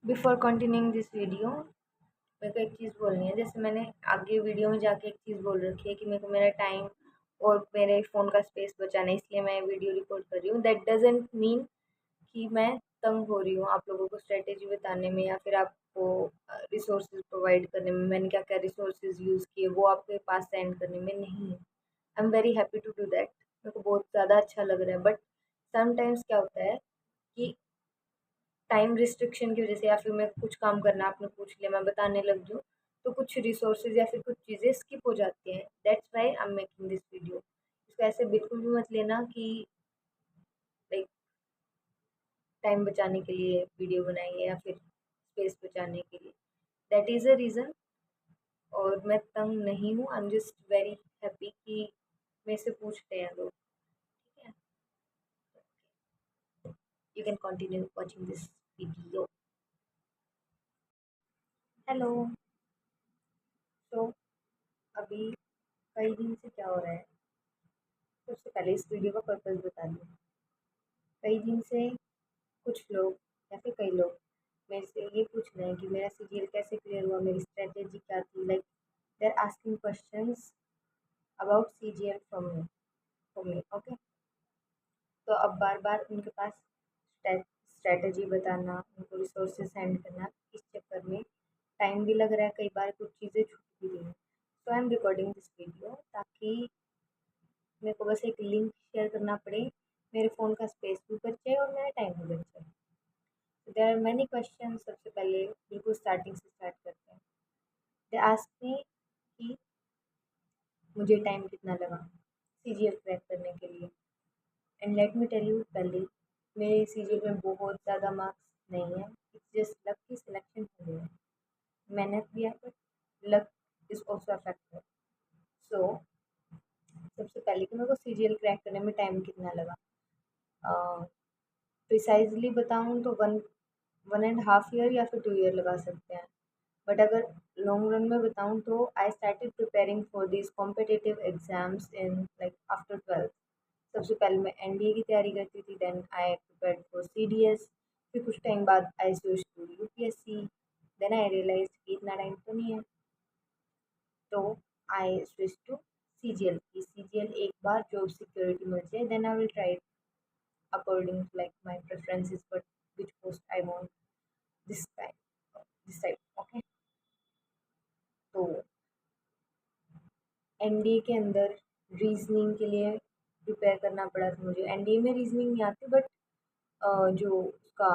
Before continuing this video मेरे को एक चीज़ बोलनी है। जैसे मैंने आगे वीडियो में जाके एक चीज़ बोल रखी है कि मेरे को मेरा टाइम और मेरे फ़ोन का स्पेस बचाना है, इसलिए मैं वीडियो रिकॉर्ड कर रही हूँ। दैट डजेंट मीन कि मैं तंग हो रही हूँ आप लोगों को स्ट्रेटेजी बताने में या फिर आपको रिसोर्सेज प्रोवाइड करने में। मैंने क्या क्या रिसोर्सेज यूज़ किए वो आपके पास सेंड करने में नहीं है। I am very happy to do that. मेरे को बहुत ज़्यादा अच्छा लग रहा है, बट समटाइम्स क्या होता है कि टाइम रिस्ट्रिक्शन की वजह से या फिर मेरे को कुछ काम करना आपने पूछ लिया मैं बताने लग जाऊँ तो कुछ रिसोर्सेज या फिर कुछ चीज़ें स्किप हो जाती हैं। That's why I am making this video. इसको ऐसे बिल्कुल भी मत लेना कि लाइक टाइम बचाने के लिए वीडियो बनाई है या फिर स्पेस बचाने के लिए। That is a reason. और मैं तंग नहीं हूँ। I am just very happy कि मेरे से पूछते हैं लोग। ठीक है, you can continue watching this video. Hello. तो अभी कई दिन से क्या हो रहा है, सबसे पहले इस वीडियो का पर्पस बता दूँ। कई दिन से कुछ लोग या फिर कई लोग मेरे से ये पूछ रहे हैं कि मेरा सीजीएल कैसे क्लियर हुआ, मेरी स्ट्रेटेजी क्या थी। Like they are asking questions about CGL from me okay. तो अब बार बार उनके पास स्ट्रेटेजी बताना, उनको रिसोर्सेज सेंड करना, इस चक्कर में टाइम भी लग रहा है, कई बार कुछ चीज़ें छूट भी रही हैं। तो I am recording this video ताकि मेरे को बस एक लिंक शेयर करना पड़े, मेरे फ़ोन का स्पेस भी बच जाए और मेरा टाइम भी बच जाए। There are many question. सबसे पहले बिल्कुल स्टार्टिंग से स्टार्ट करते हैं। दे आस्क मी कि मुझे टाइम कितना लगा सीजीएल क्रैक करने के लिए। And let me tell you, पहले मेरे सीजीएल में बहुत ज़्यादा मार्क्स नहीं है। इट्स जस्ट लक की सिलेक्शन हो गया है। मेहनत भी है but luck is also a factor. So सबसे पहले कि मेरे को सीजीएल क्रैक करने में टाइम कितना लगा, प्रिसाइजली बताऊँ तो 1.5 ईयर या फिर 2 ईयर लगा सकते हैं। बट अगर लॉन्ग रन में बताऊँ तो I started preparing for this competitive exams in like after 12th। सबसे पहले मैं एनडीए की तैयारी करती थी, then I prepared for CDS. फिर कुछ टाइम बाद I switch to UPSC. Then I realize कि इतना टाइम तो नहीं है, तो आई स्विच टू सीजीएल की। सीजीएल एक बार जॉब सिक्योरिटी मिल जाए then I will try according to like my preferences, but which post I want this time, this type. Okay, तो एनडीए के अंदर रीजनिंग के लिए प्रिपेयर करना पड़ा था मुझे। एनडीए में रीजनिंग नहीं आती, बट जो उसका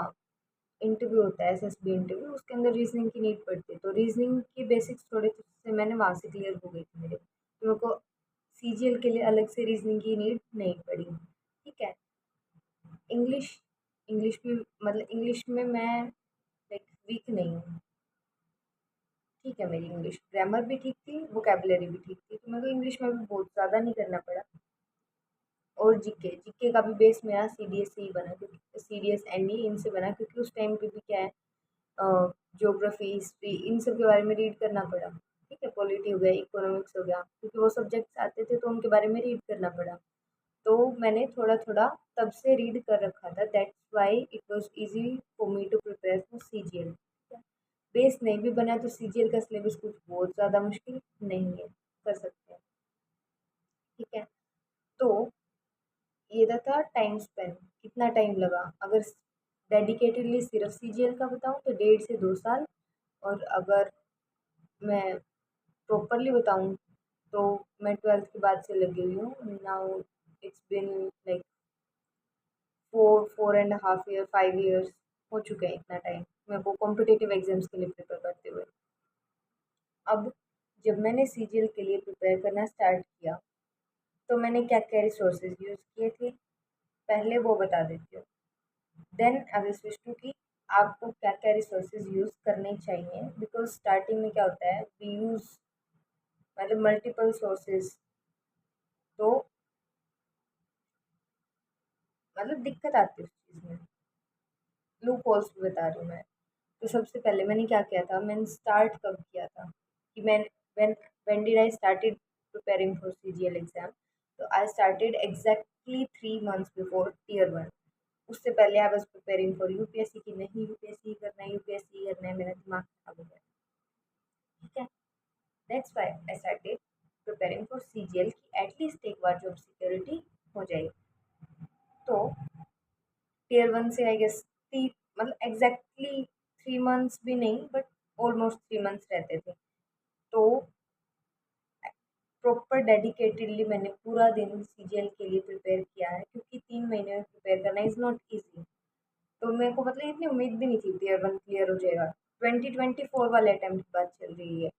इंटरव्यू होता है एसएसबी इंटरव्यू, उसके अंदर रीजनिंग की नीड पड़ती है। तो रीजनिंग के बेसिक्स थोड़े से मैंने वहाँ से क्लियर हो गई थी मेरे, तो मेरे को सीजीएल के लिए अलग से रीजनिंग की नीड नहीं पड़ी। ठीक है। इंग्लिश इंग्लिश भी मतलब इंग्लिश में मैं लाइक वीक नहीं हूँ। ठीक है, मेरी इंग्लिश ग्रामर भी ठीक थी, वोकेबलरी भी ठीक थी, तो मेरे को इंग्लिश में भी बहुत ज़्यादा नहीं करना पड़ा। और जीके जीके का भी बेस मेरा सीडीएस से ही बना, क्योंकि सीडीएस एनडी इनसे बना, क्योंकि उस टाइम पे भी क्या है, ज्योग्राफी हिस्ट्री इन सब के बारे में रीड करना पड़ा। ठीक है, पॉलिटी हो गया, इकोनॉमिक्स हो गया, क्योंकि वो सब्जेक्ट्स आते थे तो उनके बारे में रीड करना पड़ा। तो मैंने थोड़ा थोड़ा तब से रीड कर रखा था। That's why it was easy for me to prepare for CGL. Base नहीं भी बना तो सीजीएल का सिलेबस कुछ बहुत ज़्यादा मुश्किल नहीं है, कर सकते हैं। ठीक है। तो ये था टाइम स्पेन, कितना टाइम लगा। अगर डेडिकेटेडली सिर्फ सीजीएल का बताऊँ तो 1.5 से 2 साल। और अगर मैं प्रॉपरली बताऊँ तो मैं 12th के बाद से लगी हुई हूँ। Now it's been like 4.5 year 5 years हो चुके हैं, इतना टाइम मेरे को कॉम्पिटिटिव एग्जाम्स के लिए प्रिपेयर करते हुए। अब जब मैंने सीजीएल के लिए प्रिपेयर करना स्टार्ट किया तो मैंने क्या क्या रिसोर्सेज यूज़ किए थे पहले वो बता देती हूँ। Then I will switch to कि आपको क्या क्या रिसोर्सेज यूज़ करने चाहिए, बिकॉज स्टार्टिंग में क्या होता है वी यूज़ मतलब मल्टीपल सोर्सेज, तो मतलब दिक्कत आती है उस चीज़ में। लूप होल्स भी बता रही हूँ मैं। तो सबसे पहले मैंने क्या किया था, मैंने स्टार्ट कब किया था कि मैं when when did I started preparing for CGL exam. तो I started exactly 3 months before tier 1। उससे पहले I was preparing for UPSC की नहीं यूपीएससी करना है, यूपीएससी से आई गेस मतलब एग्जैक्टली 3 मंथ्स भी नहीं, बट ऑलमोस्ट 3 मंथ्स रहते थे। तो प्रॉपर डेडिकेटेडली मैंने पूरा दिन सीजीएल के लिए प्रिपेयर किया है, क्योंकि 3 महीने में प्रिपेयर करना इज़ नॉट ईजी। तो मेरे को मतलब इतनी उम्मीद भी नहीं थी टियर 1 क्लियर हो जाएगा। 2024 वाले अटेम्प्ट की बात चल रही है।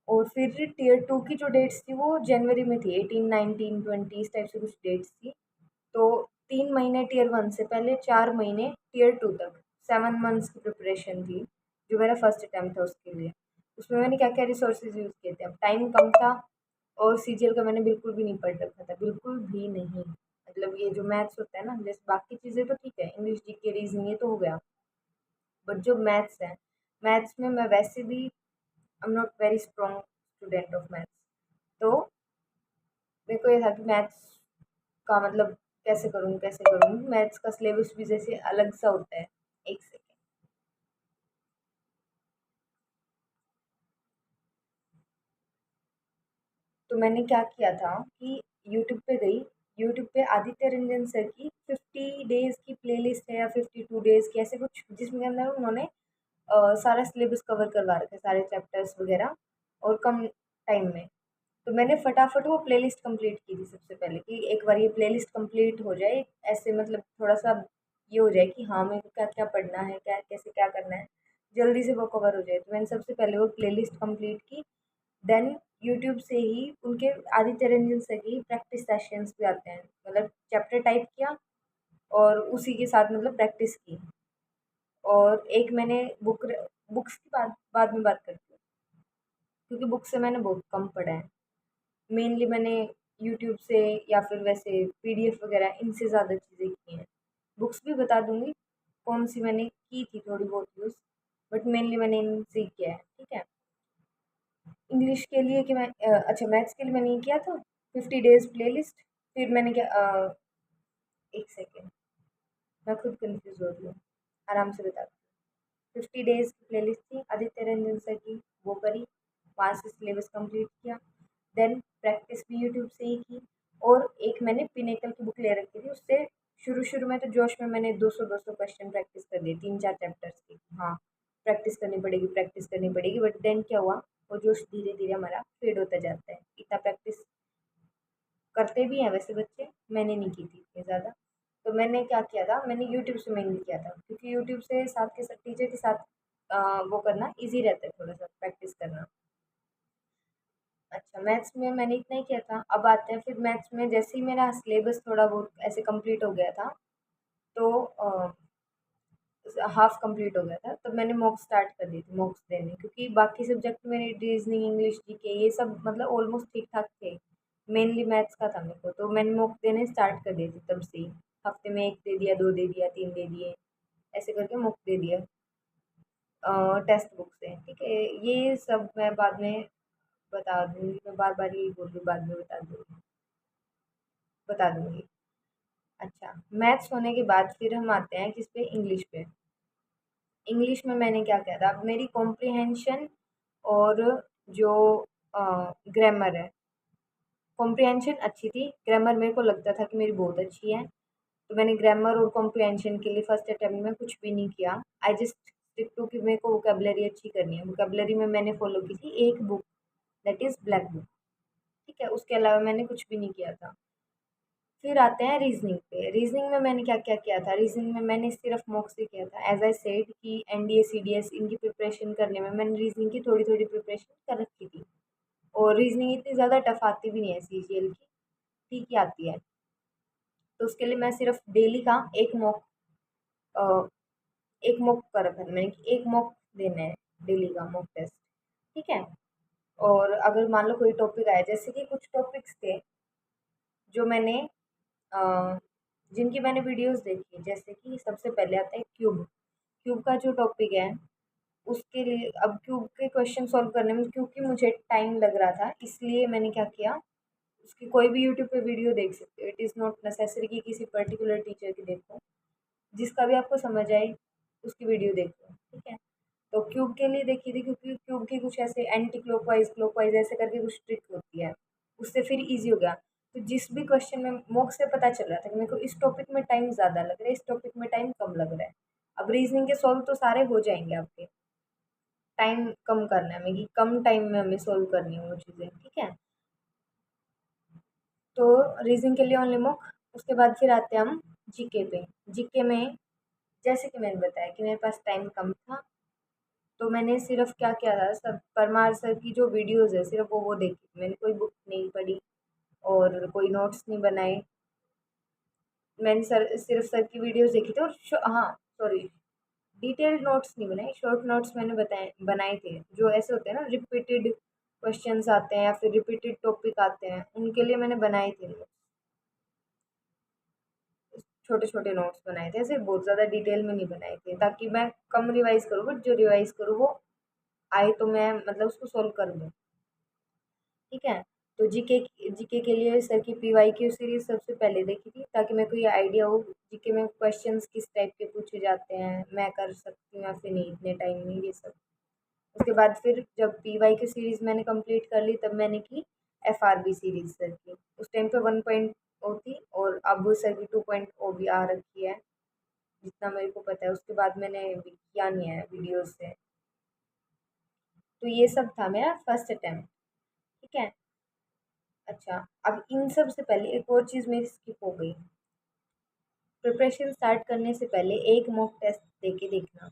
और फिर टियर 2 की जो डेट्स थी वो जनवरी में थी, 18, 19, 20 इस टाइप से कुछ डेट्स थी। तो 3 महीने टियर 1 से पहले, 4 महीने टियर 2 तक, 7 मंथ्स की प्रिपरेशन थी, जो मेरा फर्स्ट अटैम्प्ट था उसके लिए। उसमें मैंने क्या क्या रिसोर्सेज यूज़ किए थे। अब टाइम कम था और सीजीएल का मैंने बिल्कुल भी नहीं पढ़ रखा था, बिल्कुल भी नहीं। मतलब ये जो मैथ्स होता है ना, जैसे बाकी चीज़ें तो ठीक है, इंग्लिश, जीके, रीजनिंग ये तो हो गया, बट जो मैथ्स है, मैथ्स में मैं वैसे भी I am not very strong student of maths. तो मेरे को ये था कि मैथ्स का मतलब कैसे करूँ। मैथ्स का सिलेबस भी जैसे अलग सा होता है। एक सेकेंड। तो मैंने क्या किया था कि यूट्यूब पे गई। यूट्यूब पे आदित्य रंजन सर की 50 डेज की प्लेलिस्ट है, या 52 डेज की, ऐसे कुछ, जिसमें अंदर उन्होंने सारा सिलेबस कवर करवा रखा है, सारे चैप्टर्स वगैरह, और कम टाइम में। तो मैंने फटाफट वो प्लेलिस्ट कंप्लीट की थी सबसे पहले, कि एक बार ये प्लेलिस्ट कंप्लीट हो जाए, ऐसे मतलब थोड़ा सा ये हो जाए कि हाँ मेरे को क्या क्या पढ़ना है, क्या कैसे क्या करना है, जल्दी से वो कवर हो जाए। तो मैंने सबसे पहले वो प्लेलिस्ट कंप्लीट की। देन यूट्यूब से ही उनके आदित्य रंजन सर की प्रैक्टिस सेशंस भी आते हैं, मतलब चैप्टर टाइप किया और उसी के साथ मतलब प्रैक्टिस की। और एक मैंने बुक्स की बात बाद में बात करती हूँ, क्योंकि बुक से मैंने बहुत कम पढ़ा है। मेनली मैंने यूट्यूब से या फिर वैसे पीडीएफ वगैरह इनसे ज़्यादा चीज़ें की हैं। बुक्स भी बता दूँगी कौन सी मैंने की थी थोड़ी बहुत यूज़, बट मेनली मैंने इनसे ही किया है, ठीक है। इंग्लिश के लिए कि मैं अच्छा मैथ्स के लिए मैंने ये किया था 50 डेज प्लेलिस्ट। फिर मैंने क्या एक सेकेंड, मैं खुद कंफ्यूज हो रही हूँ, आराम से बता। 50 डेज की प्लेलिस्ट थी आदित्य रंजन सर की, वो करी, वहाँ से सिलेबस कंप्लीट किया। देन प्रैक्टिस भी यूट्यूब से ही की। और एक मैंने पिनेकल की बुक ले रखी थी, उससे शुरू शुरू में तो जोश में मैंने 200 क्वेश्चन प्रैक्टिस कर दिए, 3 4 चैप्टर्स की। हाँ, प्रैक्टिस करनी पड़ेगी, बट देन क्या हुआ, वो जोश धीरे धीरे हमारा फेड होता जाता है। इतना प्रैक्टिस करते भी हैं वैसे बच्चे, मैंने नहीं की थी इतनी ज़्यादा। तो मैंने क्या किया था, मैंने यूट्यूब से मेनली किया था, क्योंकि यूट्यूब से साथ के साथ टीचर के साथ वो करना ईजी रहता है, थोड़ा सा प्रैक्टिस करना। अच्छा, मैथ्स में मैंने इतना ही किया था। अब आते हैं फिर मैथ्स में, जैसे ही मेरा सिलेबस थोड़ा बहुत ऐसे कंप्लीट हो गया था, तो हाफ कंप्लीट हो गया था, तब मैंने मॉक स्टार्ट कर दी थी, मॉक्स देने, क्योंकि बाकी सब्जेक्ट मेरे रीजनिंग, इंग्लिश, जीके ये सब मतलब ऑलमोस्ट ठीक ठाक थे। मेनली मैथ्स का था मेरे को, तो मैंने मॉक देने स्टार्ट कर दिए थे तब से ही। हफ्ते में एक दे दिया, दो दे दिया, तीन दे दिए, ऐसे करके मॉक दे दिया टेक्स्ट बुक से, ठीक है। ये सब मैं बाद में बता दूंगी, मैं बार बार यही बोल रही हूँ, बाद में बता दूंगी। अच्छा, मैथ्स होने के बाद फिर हम आते हैं किस पे, इंग्लिश पे। इंग्लिश में मैंने क्या किया था, मेरी कॉम्प्रिहेंशन और जो ग्रामर है, कॉम्प्रिहेंशन अच्छी थी, ग्रामर मेरे को लगता था कि मेरी बहुत अच्छी है। तो मैंने ग्रामर और कॉम्प्रिहेंशन के लिए फर्स्ट अटेम्प्ट में कुछ भी नहीं किया। आई जस्ट स्टिक टू कि मेरे को वोकेबलरी अच्छी करनी है। वोकेबलरी में मैंने फॉलो की थी एक book, that is black book, ठीक है। उसके अलावा मैंने कुछ भी नहीं किया था। फिर आते हैं रीजनिंग पे। रीजनिंग में मैंने क्या क्या किया था, रीजनिंग में मैंने सिर्फ मॉक से किया था। एज आई सेड कि एनडीए सीडीएस इनकी प्रिपरेशन करने में मैंने रीजनिंग की थोड़ी थोड़ी प्रिपरेशन कर रखी थी। और रीजनिंग इतनी ज़्यादा टफ आती भी नहीं है सीजीएल की, ठीक ही आती है। तो उसके लिए मैं सिर्फ डेली का एक मॉक कर रखा था मैंने, कि एक मॉक देना है डेली का मॉक टेस्ट, ठीक है। और अगर मान लो कोई टॉपिक आया, जैसे कि कुछ टॉपिक्स थे जो मैंने जिनकी मैंने वीडियोस देखी, जैसे कि सबसे पहले आता है क्यूब। क्यूब का जो टॉपिक है, उसके लिए अब क्यूब के क्वेश्चन सॉल्व करने में क्योंकि मुझे टाइम लग रहा था, इसलिए मैंने क्या किया, उसकी कोई भी यूट्यूब पे वीडियो देख सकते हो। इट इज़ नॉट नेसेसरी कि किसी पर्टिकुलर टीचर की देखो, जिसका भी आपको समझ आए उसकी वीडियो देखो, ठीक है। तो क्यूब के लिए देखी थी, क्योंकि क्यूब की कुछ ऐसे एंटी क्लॉकवाइज क्लॉकवाइज ऐसे करके कुछ ट्रिक होती है, उससे फिर ईजी हो गया। तो जिस भी क्वेश्चन में मॉक से पता चल रहा था कि मेरे को इस टॉपिक में टाइम ज़्यादा लग रहा है, इस टॉपिक में टाइम कम लग रहा है। अब रीजनिंग के सॉल्व तो सारे हो जाएंगे आपके, टाइम कम करना है हमें कि कम टाइम में हमें सॉल्व करनी है वो चीज़ें, ठीक है। तो रीजनिंग के लिए ओनली मॉक। उसके बाद फिर आते हैं हम जीके पे। जीके में जैसे कि मैंने बताया कि मेरे पास टाइम कम था, तो मैंने सिर्फ क्या किया था, सब परमार सर की जो वीडियोज़ है सिर्फ वो देखी। मैंने कोई बुक नहीं पढ़ी और कोई नोट्स नहीं बनाए। मैंने सिर्फ सर की वीडियोज़ देखी थी और हाँ, सॉरी, डिटेल्ड नोट्स नहीं बनाए, शॉर्ट नोट्स मैंने बनाए थे। जो ऐसे होते हैं ना, रिपीटेड क्वेश्चंस आते हैं या फिर रिपीटेड टॉपिक आते हैं, उनके लिए मैंने बनाए थे नोट्स, छोटे छोटे नोट्स बनाए थे। ऐसे बहुत ज़्यादा डिटेल में नहीं बनाए थे ताकि मैं कम रिवाइज़ करूँ, बट जो रिवाइज़ करूँ वो आए तो मैं मतलब उसको सॉल्व कर दूँ, ठीक है। तो जीके जीके के लिए सर की पीवाईक्यू सीरीज सबसे पहले देखी थी ताकि मेरे को ये आइडिया हो जीके में क्वेश्चंस किस टाइप के पूछे जाते हैं, मैं कर सकती हूँ या फिर नहीं इतने टाइम में, ये सब। उसके बाद फिर जब पीवाईक्यू सीरीज मैंने कंप्लीट कर ली तब मैंने की एफआरबी सीरीज सर की। उस टाइम पे 1.0 थी और अब सर की 2.0 भी आ रखी है, जितना मेरे को पता है। उसके बाद मैंने किया नहीं है वीडियोज से। तो ये सब था मेरा फर्स्ट अटेम्प्ट, ठीक है। अच्छा, अब इन सब से पहले एक और चीज़ मेरी स्किप हो गई। प्रिपरेशन स्टार्ट करने से पहले एक मॉक टेस्ट दे के देखना।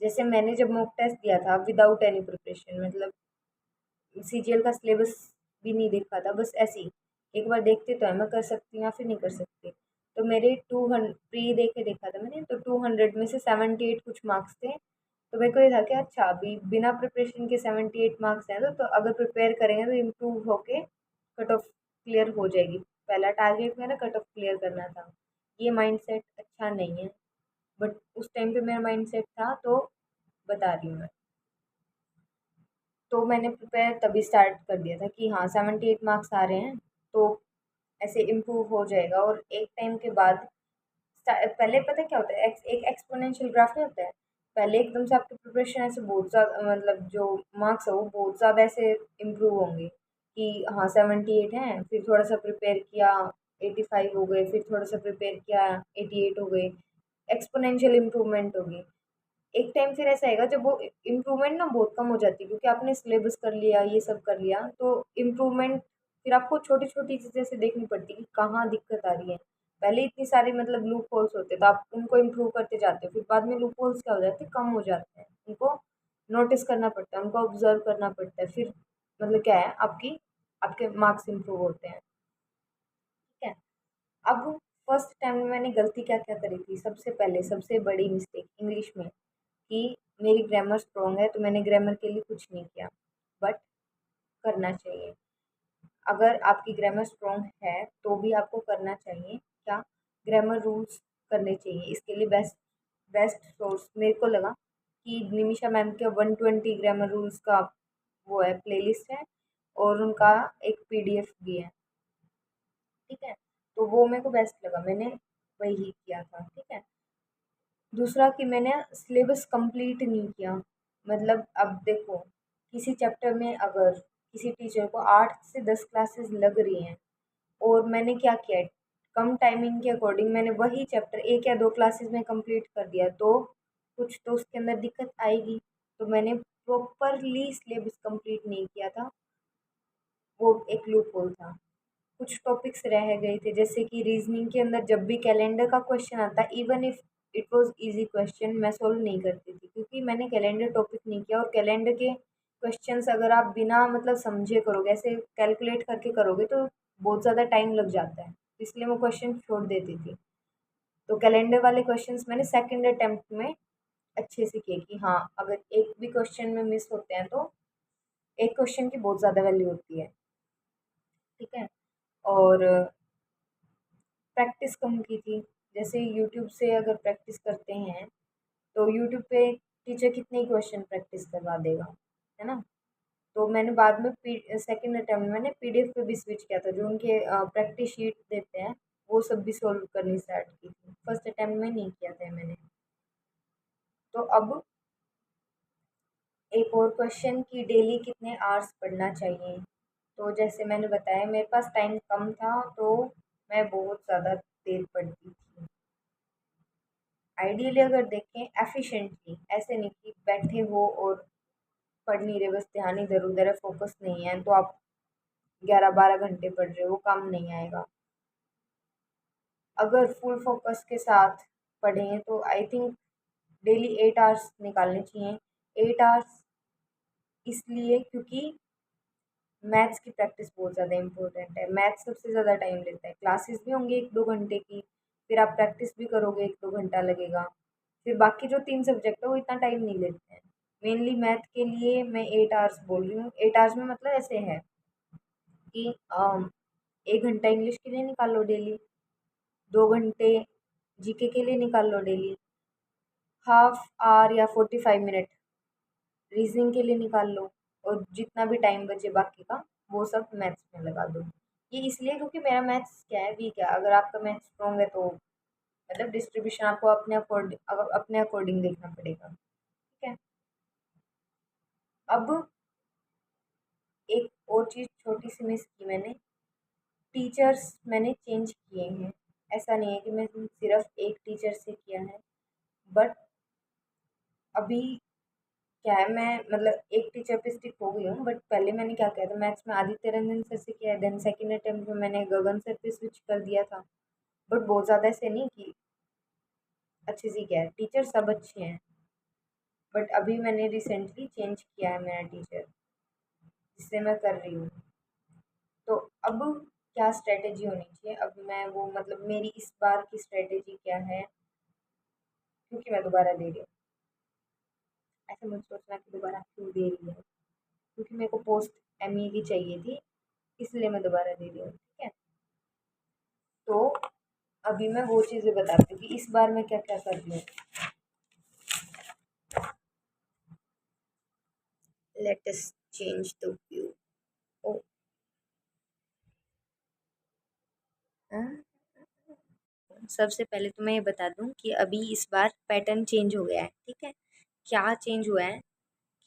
जैसे मैंने जब मॉक टेस्ट दिया था विदाउट एनी प्रिपरेशन, मतलब सीजीएल का सिलेबस भी नहीं देखा था, बस ऐसे ही एक बार देखते तो है मैं कर सकती हूँ या फिर नहीं कर सकती। तो मेरे 200 प्री दे के देखा था मैंने, तो 200 में से 78 कुछ मार्क्स थे। तो मेरे को ये था कि अच्छा अभी बिना प्रिपरेशन के 78 मार्क्स हैं, तो अगर प्रिपेयर करेंगे तो इम्प्रूव होके कट ऑफ क्लियर हो जाएगी। पहला टारगेट मेरा कट ऑफ क्लियर करना था। ये माइंडसेट अच्छा नहीं है, बट उस टाइम पे मेरा माइंडसेट था, तो बता रही हूँ मैं। तो मैंने प्रिपेयर तभी स्टार्ट कर दिया था कि हाँ 78 मार्क्स आ रहे हैं तो ऐसे इम्प्रूव हो जाएगा। और एक टाइम के बाद पहले पता है क्या होता है, एक एक्सपोनेंशियल ग्राफ नहीं होता है। पहले एकदम से आपकी प्रिपरेशन ऐसे बहुत ज़्यादा, मतलब जो मार्क्स है वो बहुत ज़्यादा ऐसे इम्प्रूव होंगे कि हाँ 78 हैं, फिर थोड़ा सा प्रिपेयर किया 85 हो गए, फिर थोड़ा सा प्रिपेयर किया 88 हो गए, एक्सपोनेंशियल इम्प्रूवमेंट होगी। एक टाइम फिर ऐसा आएगा जब वो इम्प्रूवमेंट ना बहुत कम हो जाती है, क्योंकि आपने सिलेबस कर लिया, ये सब कर लिया, तो इम्प्रूवमेंट फिर आपको छोटी छोटी चीज़ें से देखनी पड़ती है कि कहाँ दिक्कत आ रही है। पहले इतनी सारी मतलब लूप होल्स होते तो आप उनको इम्प्रूव करते जाते हो, फिर बाद में लूप होल्स क्या हो जाते हैं, कम हो जाते हैं। उनको नोटिस करना पड़ता है, उनको ऑब्जर्व करना पड़ता है, फिर मतलब क्या है आपकी आपके मार्क्स इम्प्रूव होते हैं, ठीक है। अब फर्स्ट टाइम में मैंने गलती क्या क्या करी थी, सबसे पहले सबसे बड़ी मिस्टेक इंग्लिश में, कि मेरी ग्रामर स्ट्रॉन्ग है तो मैंने ग्रामर के लिए कुछ नहीं किया, बट करना चाहिए। अगर आपकी ग्रामर स्ट्रॉन्ग है तो भी आपको करना चाहिए क्या, ग्रामर रूल्स करने चाहिए। इसके लिए बेस्ट बेस्ट सोर्स मेरे को लगा कि निमिषा मैम के 120 ग्रामर रूल्स का वो है, प्लेलिस्ट है, और उनका एक पीडीएफ भी है, ठीक है। तो वो मेरे को बेस्ट लगा, मैंने वही किया था, ठीक है। दूसरा कि मैंने सिलेबस कंप्लीट नहीं किया। मतलब अब देखो, किसी चैप्टर में अगर किसी टीचर को 8 से 10 क्लासेस लग रही हैं और मैंने क्या किया है, कम टाइमिंग के अकॉर्डिंग मैंने वही चैप्टर 1 या 2 क्लासेस में कंप्लीट कर दिया, तो कुछ तो उसके अंदर दिक्कत आएगी। तो मैंने प्रॉपरली सिलेबस कंप्लीट नहीं किया था, वो एक लूप होल था। कुछ टॉपिक्स रह गए थे, जैसे कि रीजनिंग के अंदर जब भी कैलेंडर का क्वेश्चन आता, even if it was easy question, मैं सॉल्व नहीं करती थी क्योंकि मैंने कैलेंडर टॉपिक नहीं किया। और कैलेंडर के क्वेश्चंस अगर आप बिना मतलब समझे करोगे, ऐसे कैलकुलेट करके करोगे, तो बहुत ज़्यादा टाइम लग जाता है, इसलिए मैं क्वेश्चन छोड़ देती थी। तो कैलेंडर वाले क्वेश्चंस मैंने सेकंड अटेम्प्ट में अच्छे से किए कि हाँ अगर एक भी क्वेश्चन में मिस होते हैं तो एक क्वेश्चन की बहुत ज़्यादा वैल्यू होती है, ठीक है। और प्रैक्टिस कम की थी। जैसे यूट्यूब से अगर प्रैक्टिस करते हैं तो यूट्यूब पे टीचर कितने ही क्वेश्चन प्रैक्टिस करवा देगा, है ना। तो मैंने बाद में सेकंड अटेम्प्ट में मैंने पीडीएफ पे भी स्विच किया था, जो उनके प्रैक्टिस शीट देते हैं वो सब भी सोल्व करनी स्टार्ट की थी। फर्स्ट अटेम्प्ट में नहीं किया था मैंने। तो अब एक और क्वेश्चन कि डेली कितने आवर्स पढ़ना चाहिए। तो जैसे मैंने बताया मेरे पास टाइम कम था तो मैं बहुत ज़्यादा देर पढ़ती थी। आइडियली अगर देखें एफिशिएंटली, ऐसे नहीं कि बैठे हो और पढ़ नहीं रहे, बस ध्यान इधर-उधर है, फ़ोकस नहीं है, तो आप 11-12 घंटे पढ़ रहे हो, वो काम नहीं आएगा। अगर फुल फ़ोकस के साथ पढ़ें तो आई थिंक डेली 8 आवर्स निकालने चाहिए। 8 आवर्स इसलिए क्योंकि मैथ्स की प्रैक्टिस बहुत ज़्यादा इम्पोर्टेंट है। मैथ्स सबसे ज़्यादा टाइम लेता है। क्लासेस भी होंगे 1-2 घंटे की, फिर आप प्रैक्टिस भी करोगे 1-2 घंटा लगेगा। फिर बाकी जो 3 सब्जेक्ट है वो इतना टाइम नहीं लेते हैं। मेनली मैथ के लिए मैं 8 आवर्स बोल रही हूँ। 8 आवर्स में मतलब ऐसे है कि 1 घंटा इंग्लिश के लिए निकाल लो डेली, 2 घंटे जीके के लिए निकाल लो डेली, हाफ आवर या 45 मिनट रीजनिंग के लिए निकाल लो, और जितना भी टाइम बचे बाकी का वो सब मैथ्स में लगा दो। ये इसलिए क्योंकि मेरा मैथ्स क्या है, वीक है। अगर आपका मैथ्स स्ट्रॉन्ग है तो मतलब डिस्ट्रीब्यूशन आपको अपने अकॉर्डिंग देखना पड़ेगा। ठीक है। अब एक और चीज़ छोटी सी मिस की मैंने, टीचर्स मैंने चेंज किए हैं। ऐसा नहीं है कि मैं सिर्फ एक टीचर से किया है, बट अभी क्या है, मैं मतलब एक टीचर पे स्टिक हो गई हूँ। बट पहले मैंने क्या किया था, मैथ्स में आदित्य रंजन सर से किया है, देन सेकंड अटेम्प्ट में मैंने गगन सर पे स्विच कर दिया था। बट बहुत ज़्यादा ऐसे नहीं कि अच्छे से किया है, टीचर सब अच्छे हैं। बट अभी मैंने रिसेंटली चेंज किया है मेरा टीचर, जिससे मैं कर रही हूँ। तो अब क्या स्ट्रेटेजी होनी चाहिए, अब मैं वो मतलब मेरी इस बार की स्ट्रेटेजी क्या है, क्योंकि मैं दोबारा दे रही हूँ। ऐसे मत सोचना कि दोबारा क्यों दे रही है, क्योंकि मेरे को पोस्ट एमई की चाहिए थी, इसलिए मैं दोबारा दे रही हूँ। ठीक है। तो अभी मैं वो चीज़ें बताती हूँ कि इस बार मैं क्या क्या कर रही हूँ। Let us change the view. ओ, सबसे पहले तो मैं ये बता दूं कि अभी इस बार पैटर्न चेंज हो गया है। ठीक है। क्या चेंज हुआ है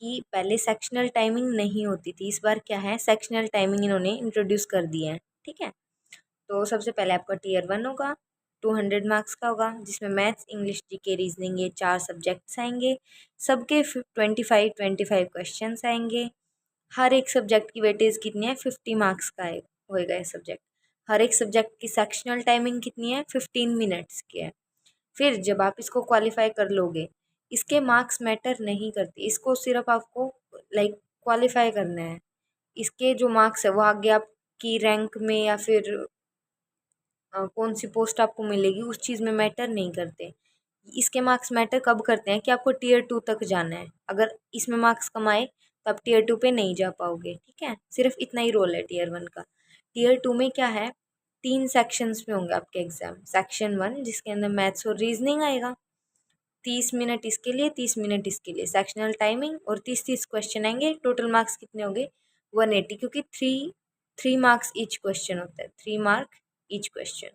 कि पहले सेक्शनल टाइमिंग नहीं होती थी, इस बार क्या है, सेक्शनल टाइमिंग इन्होंने इंट्रोड्यूस कर दी है। ठीक है। तो सबसे पहले आपका टीयर 1 होगा, 200 मार्क्स का होगा, जिसमें मैथ्स, इंग्लिश, जीके, रीजनिंग, ये 4 सब्जेक्ट्स आएंगे। सबके 25 क्वेश्चन आएंगे। हर एक सब्जेक्ट की वेटेज कितनी है, 50 मार्क्स का होएगा ये सब्जेक्ट। हर एक सब्जेक्ट की सेक्शनल टाइमिंग कितनी है, 15 मिनट्स की है। फिर जब आप इसको क्वालिफाई कर लोगे, इसके मार्क्स मैटर नहीं करते, इसको सिर्फ आपको लाइक क्वालिफाई करना है। इसके जो मार्क्स है वो आगे आपकी रैंक में या फिर कौन सी पोस्ट आपको मिलेगी उस चीज़ में मैटर नहीं करते। इसके मार्क्स मैटर कब करते हैं कि आपको टीयर 2 तक जाना है। अगर इसमें मार्क्स कम आए तो आप टीयर 2 पे नहीं जा पाओगे। ठीक है। सिर्फ इतना ही रोल है टीयर 1 का। टीयर 2 में क्या है, 3 सेक्शंस में होंगे आपके एग्जाम। सेक्शन 1 जिसके अंदर मैथ्स और रीजनिंग आएगा, 30 मिनट इसके लिए, 30 मिनट इसके लिए, सेक्शनल टाइमिंग, और 30-30 क्वेश्चन आएंगे। टोटल मार्क्स कितने होंगे, 180, क्योंकि three three marks each question होता है, 3 मार्क ईच क्वेश्चन।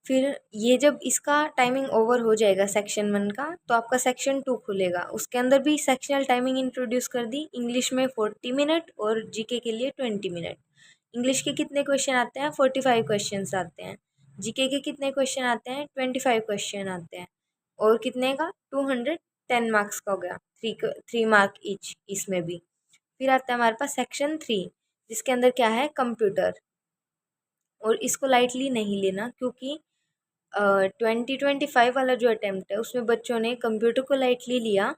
फिर ये जब इसका टाइमिंग ओवर हो जाएगा सेक्शन 1 का, तो आपका सेक्शन 2 खुलेगा। उसके अंदर भी सेक्शनल टाइमिंग इंट्रोड्यूस कर दी, इंग्लिश में 40 मिनट और जीके के लिए 20 मिनट। इंग्लिश के कितने क्वेश्चन आते हैं, 45 क्वेश्चन आते हैं। जीके के कितने क्वेश्चन आते हैं, 25 क्वेश्चन आते हैं। और कितने का, 210 मार्क्स का हो गया, 3 मार्क ईच इसमें भी। फिर आता है हमारे पास सेक्शन 3, जिसके अंदर क्या है, कंप्यूटर। और इसको लाइटली नहीं लेना, क्योंकि 2025 वाला जो अटेम्प्ट है उसमें बच्चों ने कंप्यूटर को लाइटली लिया,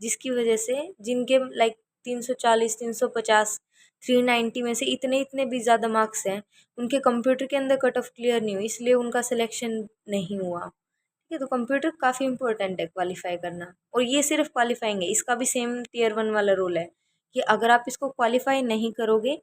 जिसकी वजह से जिनके लाइक 340, 350, 390 में से इतने इतने भी ज़्यादा मार्क्स हैं, उनके कंप्यूटर के अंदर कट ऑफ क्लियर नहीं हुई, इसलिए उनका सिलेक्शन नहीं हुआ। ठीक है। तो कंप्यूटर काफ़ी इंपॉर्टेंट है क्वालिफाई करना। और ये सिर्फ क्वालिफाइंग है, इसका भी सेम टीयर 1 वाला रोल है कि अगर आप इसको क्वालिफाई नहीं करोगे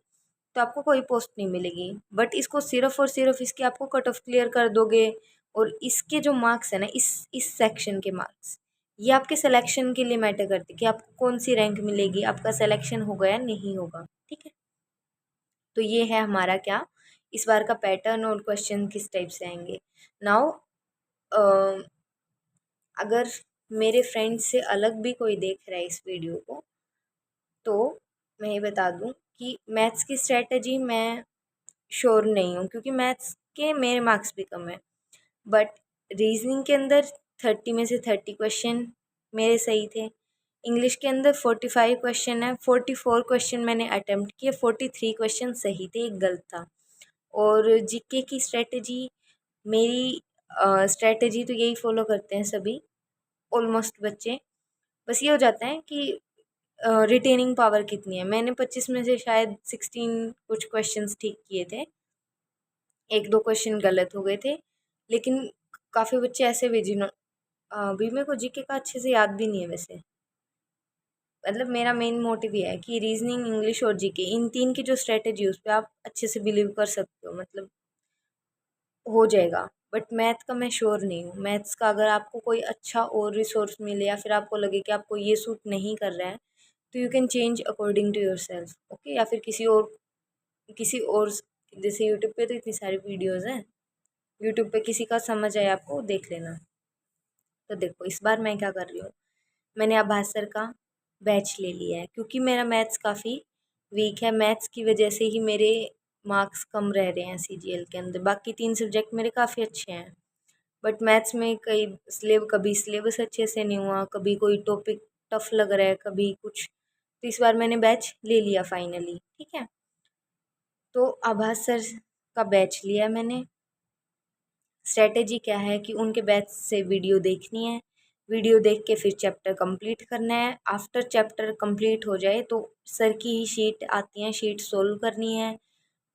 तो आपको कोई पोस्ट नहीं मिलेगी। बट इसको सिर्फ और सिर्फ इसके आपको कट ऑफ क्लियर कर दोगे, और इसके जो मार्क्स है ना, इस सेक्शन के मार्क्स, ये आपके सिलेक्शन के लिए मैटर करते कि आपको कौन सी रैंक मिलेगी, आपका सिलेक्शन होगा या नहीं होगा। ठीक है। तो ये है हमारा क्या, इस बार का पैटर्न और क्वेश्चन किस टाइप से आएंगे। नाउ अगर मेरे फ्रेंड्स से अलग भी कोई देख रहा है इस वीडियो को, तो मैं ये बता दूं कि मैथ्स की स्ट्रेटजी मैं श्योर नहीं हूँ, क्योंकि मैथ्स के मेरे मार्क्स भी कम है। बट रीजनिंग के अंदर 30 में से 30 क्वेश्चन मेरे सही थे। इंग्लिश के अंदर 45 क्वेश्चन है, 44 क्वेश्चन मैंने अटेम्प्ट किए, 43 क्वेश्चन सही थे, एक गलत था। और जीके की स्ट्रेटजी मेरी स्ट्रेटजी तो यही फॉलो करते हैं सभी ऑलमोस्ट बच्चे। बस ये हो जाता है कि रिटेनिंग पावर कितनी है। मैंने 25 में से शायद 16 कुछ क्वेश्चंस ठीक किए थे, एक दो क्वेश्चन गलत हो गए थे। लेकिन काफ़ी बच्चे ऐसे भी जिन्हों अभी मेरे को जीके का अच्छे से याद भी नहीं है वैसे। मतलब मेरा मेन मोटिव ये है कि रीजनिंग, इंग्लिश और जीके, इन तीन की जो स्ट्रेटजी है उस पर आप अच्छे से बिलीव कर सकते हो, मतलब हो जाएगा। बट मैथ का मैं श्योर नहीं हूँ। मैथ्स का अगर आपको कोई अच्छा और रिसोर्स मिले या फिर आपको लगे कि आपको ये सूट नहीं कर रहा है, तो you can change according to yourself, okay. या फिर किसी और जैसे यूट्यूब पे तो इतनी सारी वीडियोज़ हैं, यूट्यूब पे किसी का समझ आए आपको देख लेना। तो देखो इस बार मैं क्या कर रही हूँ, मैंने आभास सर का बैच ले लिया है, क्योंकि मेरा मैथ्स काफ़ी वीक है। मैथ्स की वजह से ही मेरे मार्क्स कम रह रहे हैं सीजीएल के अंदर। बाकी 3 सब्जेक्ट मेरे काफ़ी अच्छे हैं, बट मैथ्स में कभी सिलेबस अच्छे से नहीं हुआ, कभी कोई टॉपिक टफ लग रहा है, कभी कुछ। तो इस बार मैंने बैच ले लिया फाइनली, ठीक है। तो आभास सर का बैच लिया मैंने। स्ट्रेटेजी क्या है कि उनके बैच से वीडियो देखनी है, वीडियो देख के फिर चैप्टर कंप्लीट करना है। आफ्टर चैप्टर कंप्लीट हो जाए तो सर की ही शीट आती है, शीट सोल्व करनी है,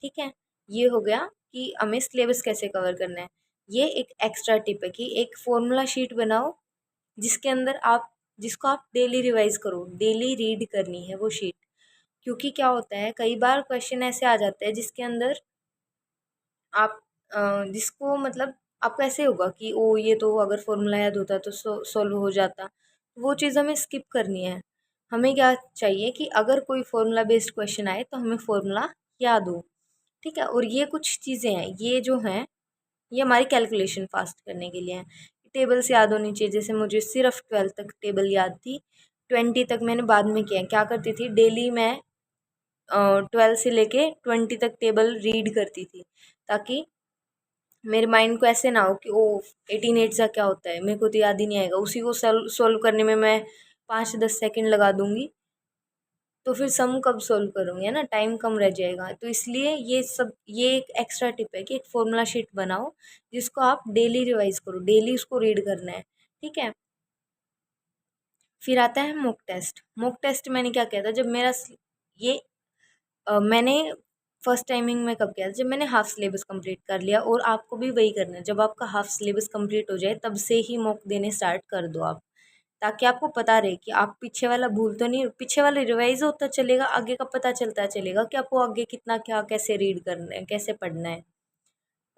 ठीक है। ये हो गया कि हमें सिलेबस कैसे कवर करना है। ये एक एक्स्ट्रा टिप है कि एक फॉर्मूला शीट बनाओ जिसके अंदर आप जिसको आप डेली रिवाइज करो, डेली रीड करनी है वो शीट। क्योंकि क्या होता है, कई बार क्वेश्चन ऐसे आ जाते हैं जिसके अंदर आप जिसको मतलब आपको ऐसे होगा कि ओ ये तो अगर फॉर्मूला याद होता तो सॉल्व हो जाता। वो चीज़ हमें स्किप करनी है। हमें क्या चाहिए कि अगर कोई फॉर्मूला बेस्ड क्वेश्चन आए तो हमें फॉर्मूला याद हो, ठीक है। और ये कुछ चीज़ें हैं, ये जो हैं ये हमारी कैलकुलेशन फास्ट करने के लिए हैं। टेबल्स याद होनी चाहिए, जैसे मुझे सिर्फ 12 तक टेबल याद थी, 20 तक मैंने बाद में किया। क्या करती थी, डेली मैं 12 से लेके 20 तक टेबल रीड करती थी, ताकि मेरे माइंड को ऐसे ना हो कि ओ 18 का क्या होता है, मेरे को तो याद ही नहीं आएगा। उसी को सोल्व करने में मैं 5-10 सेकंड लगा दूंगी, तो फिर सम कब सोल्व करूँगी, है ना, टाइम कम रह जाएगा। तो इसलिए ये एक एक्स्ट्रा टिप है कि एक फॉर्मूला शीट बनाओ जिसको आप डेली रिवाइज करो, डेली उसको रीड करना है, ठीक है। फिर आता है मॉक टेस्ट। मॉक टेस्ट मैंने क्या किया था, जब मेरा ये मैंने फर्स्ट टाइमिंग में कब किया था, जब मैंने हाफ सिलेबस कंप्लीट कर लिया। और आपको भी वही करना है, जब आपका हाफ सिलेबस कंप्लीट हो जाए तब से ही मॉक देने स्टार्ट कर दो आप, ताकि आपको पता रहे कि आप पीछे वाला भूल तो नहीं, पीछे वाला रिवाइज होता चलेगा, आगे का पता चलता चलेगा कि आपको आगे कितना क्या कैसे रीड करना है, कैसे पढ़ना है।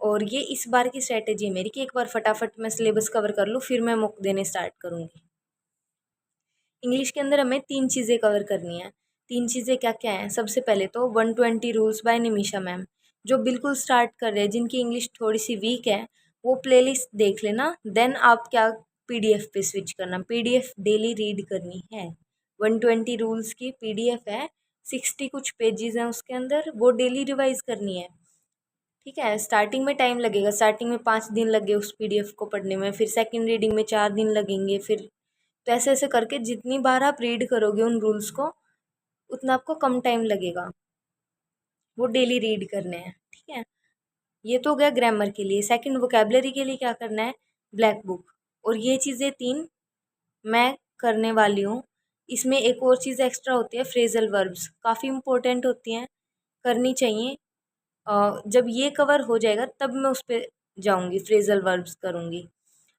और ये इस बार की स्ट्रैटेजी है मेरी कि एक बार फटाफट मैं सिलेबस कवर कर लूँ, फिर मैं मॉक देने स्टार्ट करूँगी। इंग्लिश के अंदर हमें 3 चीज़ें कवर करनी है। 3 चीज़ें क्या क्या हैं, सबसे पहले तो 120 रूल्स बाय निमिषा मैम। जो बिल्कुल स्टार्ट कर रहे हैं, जिनकी इंग्लिश थोड़ी सी वीक है, वो प्लेलिस्ट देख लेना। देन आप क्या पीडीएफ पे स्विच करना, पीडीएफ डेली रीड करनी है। 120 रूल्स की पीडीएफ है, 60 कुछ पेजेस हैं उसके अंदर, वो डेली रिवाइज करनी है, ठीक है। स्टार्टिंग में टाइम लगेगा, स्टार्टिंग में 5 दिन लगे उस पीडीएफ को पढ़ने में, फिर सेकंड रीडिंग में 4 दिन लगेंगे, फिर तो ऐसे ऐसे करके जितनी बार आप रीड करोगे उन रूल्स को, उतना आपको कम टाइम लगेगा। वो डेली रीड करने हैं, ठीक है। ये तो हो गया ग्रामर के लिए। सेकंड, वोकेबलरी के लिए क्या करना है, ब्लैक बुक। और ये चीज़ें 3 मैं करने वाली हूँ। इसमें एक और चीज़ एक्स्ट्रा होती है, फ्रेजल वर्ब्स, काफ़ी इंपॉर्टेंट होती हैं, करनी चाहिए। जब ये कवर हो जाएगा तब मैं उस पर जाऊँगी, फ्रेजल वर्ब्स करूँगी।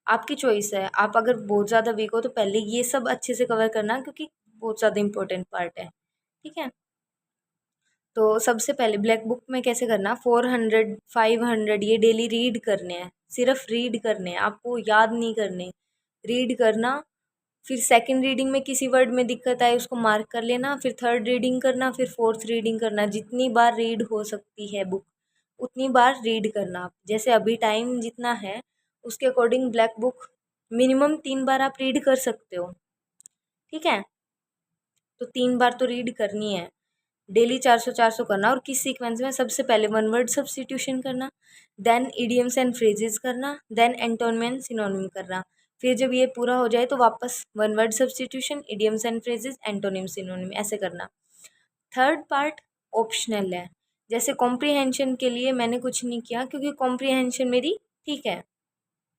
आपकी चॉइस है, आप अगर बहुत ज़्यादा वीक हो तो पहले ये सब अच्छे से कवर करना, क्योंकि बहुत ज़्यादा इंपॉर्टेंट पार्ट है, ठीक है। तो सबसे पहले ब्लैक बुक में कैसे करना, 400 500 ये डेली रीड करने हैं, सिर्फ रीड करने हैं, आपको याद नहीं करने, रीड करना। फिर सेकंड रीडिंग में किसी वर्ड में दिक्कत आए उसको मार्क कर लेना, फिर थर्ड रीडिंग करना, फिर फोर्थ रीडिंग करना। जितनी बार रीड हो सकती है बुक उतनी बार रीड करना आप। जैसे अभी टाइम जितना है उसके अकॉर्डिंग ब्लैक बुक मिनिमम 3 बार आप रीड कर सकते हो, ठीक है। तो 3 बार तो रीड करनी है। डेली 400-400 करना, और किस सीक्वेंस में, सबसे पहले वन वर्ड सब्स्टिट्यूशन करना, देन इडियम्स एंड फ्रेजेस करना, देन एंटोनिम एंड सिनोनिम करना। फिर जब ये पूरा हो जाए तो वापस one word substitution, idioms and phrases, antonym synonym, ऐसे करना। थर्ड पार्ट ऑप्शनल है। जैसे कॉम्प्रीहेंशन के लिए मैंने कुछ नहीं किया, क्योंकि कॉम्प्रीहेंशन मेरी ठीक है,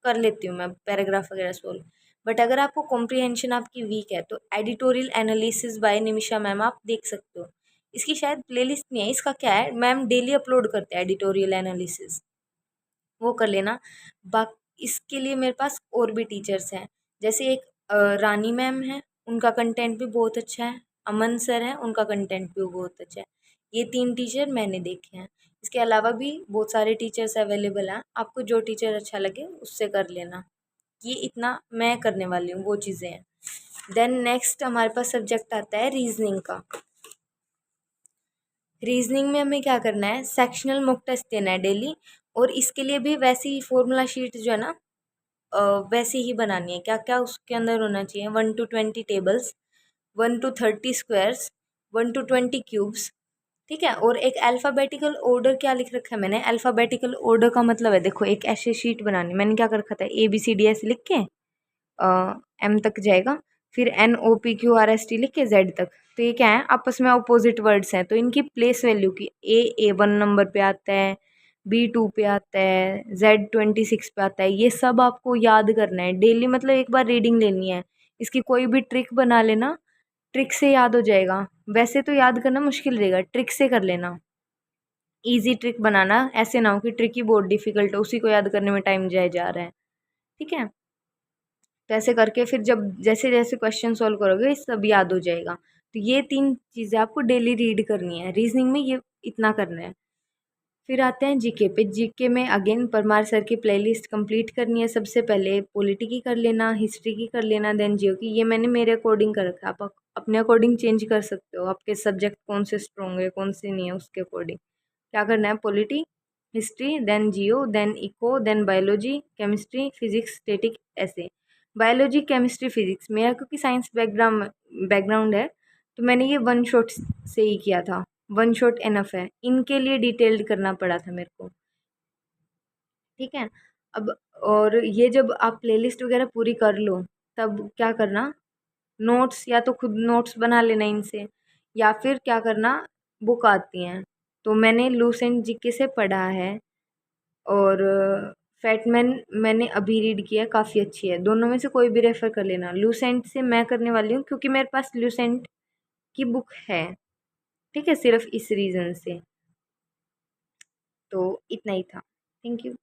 कर लेती हूँ मैं पैराग्राफ वगैरह सोल्व। बट अगर आपको कॉम्प्रीहेंशन आपकी वीक है तो editorial analysis bye Nimisha ma'am आप देख सकते हो। इसकी शायद प्लेलिस्ट नहीं है, इसका क्या है, मैम डेली अपलोड करते हैं एडिटोरियल एनालिसिस, वो कर लेना। बाकी इसके लिए मेरे पास और भी टीचर्स हैं, जैसे एक रानी मैम है, उनका कंटेंट भी बहुत अच्छा है। अमन सर हैं, उनका कंटेंट भी बहुत अच्छा है। ये 3 टीचर मैंने देखे हैं। इसके अलावा भी बहुत सारे टीचर्स अवेलेबल हैं, आपको जो टीचर अच्छा लगे उससे कर लेना। ये इतना मैं करने वाली हूँ, वो चीज़ें हैं। देन नेक्स्ट हमारे पास सब्जेक्ट आता है रीजनिंग का। रीजनिंग में हमें क्या करना है, सेक्शनल मॉक टेस्ट देना है डेली, और इसके लिए भी वैसी ही फॉर्मूला शीट जो है ना, वैसे ही बनानी है। क्या क्या उसके अंदर होना चाहिए, 1 to 20 tables, 1 to 30 squares, 1 to 20 cubes, ठीक है। और एक अल्फ़ाबेटिकल ऑर्डर क्या लिख रखा है मैंने, अल्फ़ाबेटिकल ऑर्डर का मतलब है, देखो एक ऐसे शीट बनानी, मैंने क्या कर रखा था, ABCD ऐसे लिख के M तक जाएगा, फिर NOPQRST लिख के Z तक। तो ये क्या है, आपस में अपोजिट वर्ड्स हैं, तो इनकी प्लेस वैल्यू की A1 नंबर पे आता है, B2 पे आता है, Z26 पे आता है। ये सब आपको याद करना है डेली, मतलब एक बार रीडिंग लेनी है, इसकी कोई भी ट्रिक बना लेना, ट्रिक से याद हो जाएगा। वैसे तो याद करना मुश्किल रहेगा, ट्रिक से कर लेना। ईजी ट्रिक बनाना, ऐसे ना हो कि ट्रिक ही बहुत डिफिकल्ट हो, उसी को याद करने में टाइम जाए जा रहा है, ठीक है। तो ऐसे करके फिर जब जैसे जैसे क्वेश्चन सॉल्व करोगे सब याद हो जाएगा। तो ये 3 चीज़ें आपको डेली रीड करनी है, रीजनिंग में ये इतना करना है। फिर आते हैं जीके पे। जीके में अगेन परमार सर की प्लेलिस्ट कंप्लीट करनी है। सबसे पहले पॉलिटी की कर लेना, हिस्ट्री की कर लेना, देन जियो की। ये मैंने मेरे अकॉर्डिंग कर रखा है, आप अपने अकॉर्डिंग चेंज कर सकते हो, आपके सब्जेक्ट कौन से स्ट्रॉन्ग है कौन से नहीं है उसके अकॉर्डिंग। क्या करना है, polity, history, then geo, then eco, then biology, chemistry, physics, static, ऐसे। बायोलॉजी, केमिस्ट्री, फिजिक्स मेरा क्योंकि साइंस बैकग्राउंड है, तो मैंने ये वन शॉट से ही किया था, वन शॉट इनफ है। इनके लिए डिटेल्ड करना पड़ा था मेरे को, ठीक है। अब और ये जब आप प्लेलिस्ट वगैरह पूरी कर लो, तब क्या करना, नोट्स या तो खुद नोट्स बना लेना इनसे, या फिर क्या करना, बुक आती हैं, तो मैंने लूसेंट जीके से पढ़ा है, और फैटमैन मैंने अभी रीड किया है, काफ़ी अच्छी है। दोनों में से कोई भी रेफ़र कर लेना। लूसेंट से मैं करने वाली हूँ क्योंकि मेरे पास लूसेंट की बुक है, ठीक है, सिर्फ इस रीज़न से। तो इतना ही था। Thank you.